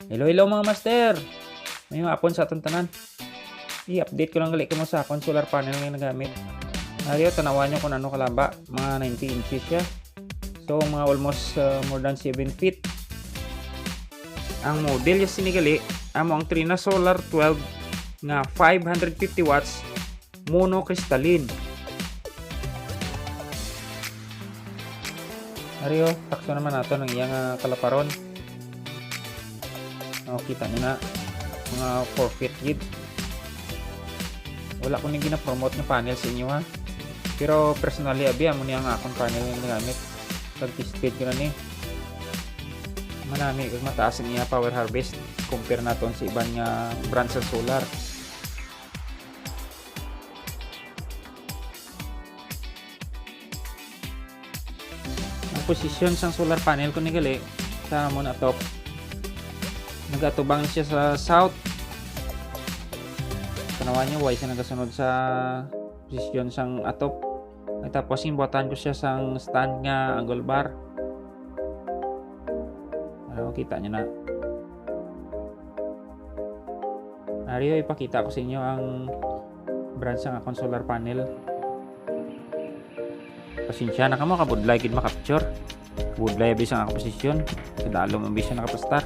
Hello, hello mga master. Ngayong hapon sa atong tanan. I-update ko lang gali ko mo sa akong solar panel nga nagamit. Ariyo, tanawan nyo kung ano kalaba. Mga 90 inches siya. So, mga almost more than 7 feet. Ang model yung sinigali, amo ang Trina Solar 12 nga 550 watts monocrystalline. Ariyo, takso naman nato ng iyang kalaparon. O, kita nyo na mga 4 feet gid. Wala ko nang gina-promote ng panel sa inyo ha. Pero personally abi amo niya nga akong panel nga nagamit. Pag-tested ko na ni. Manami kag mataas ang iya power harvest compare naton sa ibang nga brand sa solar. Ang posisyon sang solar panel ko ni gali sa mo na top. Nagatubang siya sa south. Tanawan niyo why siya nagasunod sa posisyon sang atop. At tapos imbotan ko siya sang stand nga angle bar. Ano kita niyo na. Ariyo ipakita ko sa inyo ang brand sang akong solar panel. Pasensya na kamo kabudlay gid makapture. Budlay bisang ako posisyon. Kadalo man bisang nakapastar.